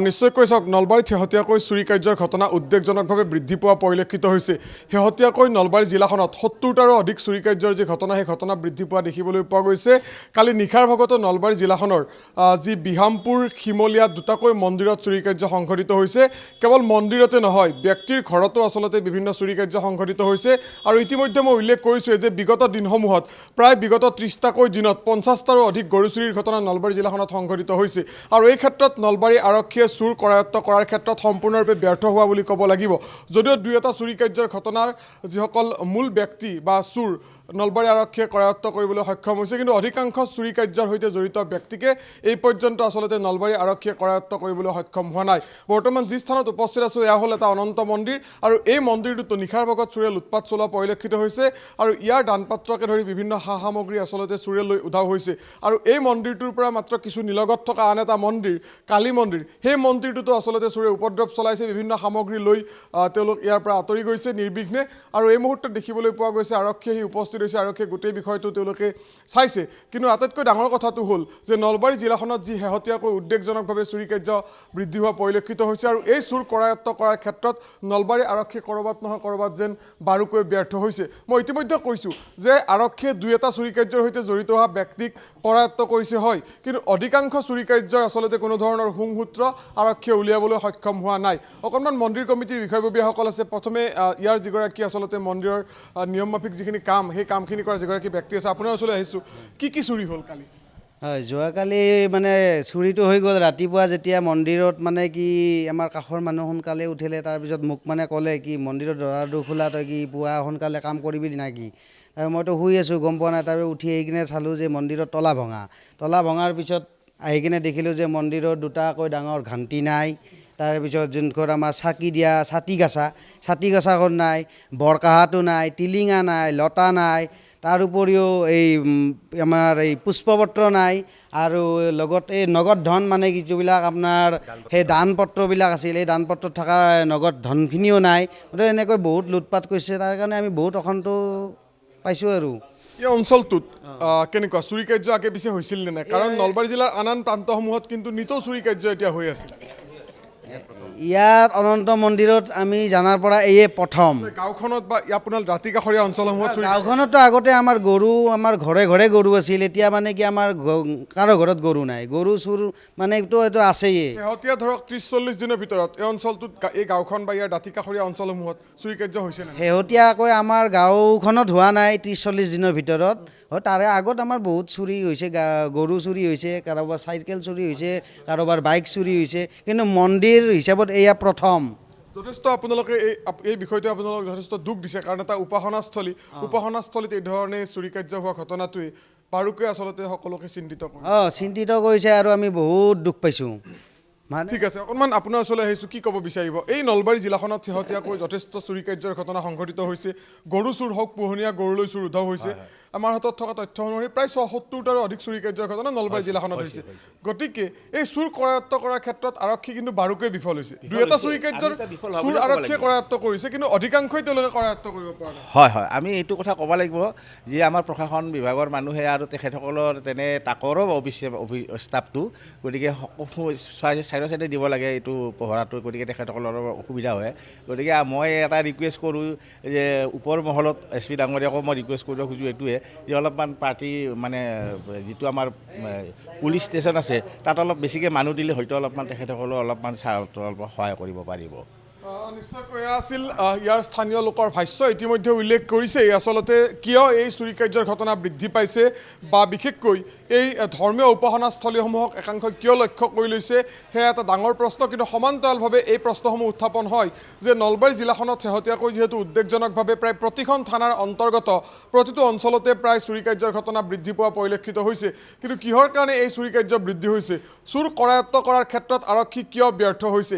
নিশ্চয়কৈ চাওক নলবাৰীত শেহতীয়াকৈ চুৰি কাৰ্যৰ ঘটনা উদ্বেগজনকভাৱে বৃদ্ধি পোৱা পৰিলক্ষিত হৈছে। শেহতীয়াকৈ নলবাৰী জিলাখনত ৭০টাৰো অধিক চুৰি কাৰ্যৰ যি ঘটনা সেই ঘটনা বৃদ্ধি পোৱা দেখিবলৈ পোৱা গৈছে। কালি নিশাৰ ভাগতো নলবাৰী জিলাখনৰ যি বিহামপুৰ শিমলীয়া দুটাকৈ মন্দিৰত চুৰি কাৰ্য সংঘটিত হৈছে। কেৱল মন্দিৰতে নহয়, ব্যক্তিৰ ঘৰতো আচলতে বিভিন্ন চুৰি কাৰ্য সংঘটিত হৈছে। আৰু ইতিমধ্যে মই উল্লেখ কৰিছোঁ যে বিগত দিনসমূহত প্ৰায় বিগত ৩০টাকৈ দিনত ৫০টাৰো অধিক গৰু চুৰিৰ ঘটনা নলবাৰী জিলাখনত সংঘটিত হৈছে। আৰু এই ক্ষেত্ৰত নলবাৰী আৰক্ষীয়ে চুৰ কৰায়ত্ব কৰাৰ ক্ষেত্ৰত সম্পূৰ্ণৰূপে ব্যৰ্থ হোৱা বুলি ক'ব লাগিব। যদিও দুই এটা চুৰি কাৰ্যৰ ঘটনাৰ যিসকল মূল ব্যক্তি বা চুৰ নলবাৰী আৰক্ষীয়ে কৰায়ত্ব কৰিবলৈ সক্ষম হৈছে, কিন্তু অধিকাংশ চুৰি কাৰ্যৰ সৈতে জড়িত ব্যক্তিকে এই পৰ্যন্ত আচলতে নলবাৰী আৰক্ষীয়ে কৰায়ত্ব কৰিবলৈ সক্ষম হোৱা নাই। বৰ্তমান যি স্থানত উপস্থিত আছোঁ এয়া হ'ল এটা অনন্ত মন্দিৰ, আৰু এই মন্দিৰটোতো নিশাৰ ভাগত চোৰে লুটপাট চলোৱা পৰিলক্ষিত হৈছে। আৰু ইয়াৰ দানপাত্ৰকে ধৰি বিভিন্ন সা সামগ্ৰী আচলতে চোৰে লৈ উধাও হৈছে। আৰু এই মন্দিৰটোৰ পৰা মাত্ৰ কিছু নিলগত থকা আন এটা মন্দিৰ, কালী মন্দিৰ, সেই মন্দিৰটোতো আচলতে চোৰে উপদ্ৰৱ চলাইছে, বিভিন্ন সামগ্ৰী লৈ তেওঁলোক ইয়াৰ পৰা আঁতৰি গৈছে নিৰ্বিঘ্নে। আৰু এই মুহূৰ্তত দেখিবলৈ পোৱা গৈছে আৰক্ষীয়ে আহি উপস্থিত হৈছে, আৰক্ষীয়ে গোটেই বিষয়টো তেওঁলোকে চাইছে। কিন্তু আটাইতকৈ ডাঙৰ কথাটো হ'ল যে নলবাৰী জিলাখনত যি শেহতীয়াকৈ উদ্বেগজনকভাৱে চুৰি কাৰ্য বৃদ্ধি হোৱা পৰিলক্ষিত হৈছে, আৰু এই চুৰ কৰায়ত্ব কৰাৰ ক্ষেত্ৰত নলবাৰী আৰক্ষী ক'ৰবাত নহয় ক'ৰবাত যেন বাৰুকৈ ব্যৰ্থ হৈছে। মই ইতিমধ্যে কৈছোঁ যে আৰক্ষীয়ে দুই এটা চুৰি কাৰ্যৰ সৈতে জড়িত হোৱা ব্যক্তিক কৰায়ত্ব কৰিছে হয়, কিন্তু অধিকাংশ চুৰি কাৰ্যৰ আচলতে কোনো ধৰণৰ সংসূত্ৰ আৰক্ষীয়ে উলিয়াবলৈ সক্ষম হোৱা নাই। অকণমান মন্দিৰ কমিটিৰ বিষয়ববীয়াসকল আছে। প্ৰথমে ইয়াৰ যিগৰাকী আচলতে মন্দিৰৰ নিয়ম মাফিক যিখিনি কাম, সেই কামখিনি কৰা যিগৰাকী ব্যক্তি আছে, আপোনাৰ ওচৰলৈ আহিছোঁ। কি চুৰি হ'ল কালি? হয়, যোৱাকালি মানে চুৰিটো হৈ গ'ল ৰাতিপুৱা যেতিয়া মন্দিৰত মানে কি আমাৰ কাষৰ মানুহ সোনকালে উঠিলে, তাৰপিছত মোক মানে ক'লে কি মন্দিৰৰ দৰাটো খোলা, তই কি পুৱা সোনকালে কাম কৰিবি নেকি? মইতো শুই আছোঁ, গম পোৱা নাই। তাৰপিছত উঠি আহি কিনে চালোঁ যে মন্দিৰত তলা ভঙাৰ পিছত আহি কিনে দেখিলোঁ যে মন্দিৰত দুটাকৈ ডাঙৰ ঘণ্টি নাই। তাৰপিছত যোনখন আমাৰ চাকি দিয়া ছাতি গছাখন নাই, বৰকাহাটো নাই, টিলিঙা নাই, লতা নাই, তাৰ উপৰিও এই আমাৰ এই পুষ্পপত্ৰ নাই, আৰু লগত এই নগদ ধন মানে যিবিলাক আপোনাৰ সেই দান পত্ৰবিলাক আছিল, এই দান পত্ৰত থকা নগদ ধনখিনিও নাই। গতিকে এনেকৈ বহুত লুটপাট কৰিছে, তাৰ কাৰণে আমি বহুত অশান্ত পাইছোঁ। আৰু এই অঞ্চলটোত কেনেকুৱা চুৰি কাৰ্য আগে পিছে হৈছিল নে নাই? কাৰণ নলবাৰী জিলাৰ আন আন প্ৰান্তসমূহত কিন্তু নিতৌ চুৰি কাৰ্য এতিয়া হৈ আছে। ইয়াত অনন্ত মন্দিৰত আমি জনাৰ পৰা এয়ে প্ৰথম। গাঁওখনত বা আপোনাৰ দাঁতি কাষৰীয়া অঞ্চলসমূহত গাঁওখনতো আগতে আমাৰ ঘৰে ঘৰে গৰু আছিল। এতিয়া মানে কি আমাৰ কাৰো ঘৰত গৰু নাই, গৰু চুৰ মানে এইটো আছেই। শেহতীয়া ধৰক ৩০-৪০ দিনৰ ভিতৰত এই অঞ্চলটোত, এই গাঁওখন বা ইয়াৰ দাঁতি কাষৰীয়া অঞ্চলসমূহত চুৰি কাৰ্য হৈছে নে? শেহতীয়াকৈ আমাৰ গাঁওখনত হোৱা নাই ৩০-৪০ দিনৰ ভিতৰত। তাৰে আগত আমাৰ বহুত চুৰি হৈছে, গৰু চুৰি হৈছে, কাৰোবাৰ চাইকেল চুৰি হৈছে, কাৰোবাৰ বাইক চুৰি হৈছে, কিন্তু মন্দিৰ হিচাপত এয়া প্ৰথম। যথেষ্ট আপোনালোকে এই বিষয়টোৱে আপোনালোকক যথেষ্ট দুখ দিছে, কাৰণ এটা উপাসনাস্থলীত এই ধৰণে চুৰি কাৰ্য হোৱা ঘটনাটোৱে বাৰুকৈ আচলতে সকলোকে চিন্তিত কৰে। চিন্তিত কৰিছে, আৰু আমি বহুত দুখ পাইছোঁ। ঠিক আছে, অকণমান আপোনাৰ ওচৰলৈ আহিছোঁ। কি ক'ব বিচাৰিব? এই নলবাৰী জিলাখনত শেহতীয়াকৈ যথেষ্ট চুৰি কাৰ্যৰ ঘটনা সংঘটিত হৈছে। গৰু চুৰ হওক, পোহনীয়া গৰুলৈ চুৰ উধাও হৈছে। আমাৰ হাতত থকা তথ্য অনুসৰি প্ৰায় ৭০টাৰো অধিক চুৰি কাৰ্যৰ ঘটনা নলবাৰী জিলাখনত হৈছে। গতিকে এই চুৰ কৰায়ত্ব কৰাৰ ক্ষেত্ৰত আৰক্ষী কিন্তু বাৰুকৈ বিফল হৈছে। দুই এটা চুৰি কাৰ্যৰ চুৰ আৰক্ষীয়ে কৰায়ত্ব কৰিছে, কিন্তু অধিকাংশই তেওঁলোকে কৰায়ত্ব কৰিব পৰা নাই। হয়, আমি এইটো কথা ক'ব লাগিব যে আমাৰ প্ৰশাসন বিভাগৰ মানুহে আৰু তেখেতসকলৰ তাকৰো ষ্টাফটো, গতিকে চাইডে দিব লাগে এইটো পহৰাটো, গতিকে তেখেতসকলৰ অসুবিধা হয়। গতিকে মই এটা ৰিকুৱেষ্ট কৰোঁ যে ওপৰ মহলত SP ডাঙৰীয়াকো মই ৰিকুৱেষ্ট কৰিব খোজোঁ এইটোৱে যে অলপমান পাৰ্টি মানে যিটো আমাৰ পুলিচ ষ্টেচন আছে তাত অলপ বেছিকৈ মানুহ দিলে হয়তো অলপমান তেখেতসকলেও অলপমান সহায় কৰিব পাৰিব। নিশ্চয়কৈ এয়া আছিল ইয়াৰ স্থানীয় লোকৰ ভাষ্য। ইতিমধ্যে উল্লেখ কৰিছে আচলতে কিয় এই চুৰি কাৰ্যৰ ঘটনা বৃদ্ধি পাইছে, বা বিশেষকৈ এই ধৰ্মীয় উপাসনাস্থলীসমূহক একাংশই কিয় লক্ষ্য কৰি লৈছে, সেয়া এটা ডাঙৰ প্ৰশ্ন। কিন্তু সমান্তৰালভাৱে এই প্ৰশ্নসমূহ উত্থাপন হয় যে নলবাৰী জিলাখনত শেহতীয়াকৈ যিহেতু উদ্বেগজনকভাৱে প্ৰায় প্ৰতিখন থানাৰ অন্তৰ্গত প্ৰতিটো অঞ্চলতে প্ৰায় চুৰি কাৰ্যৰ ঘটনা বৃদ্ধি পোৱা পৰিলক্ষিত হৈছে। কিন্তু কিহৰ কাৰণে এই চুৰি কাৰ্য বৃদ্ধি হৈছে? চুৰ কৰায়ত্ব কৰাৰ ক্ষেত্ৰত আৰক্ষী কিয় ব্যৰ্থ হৈছে?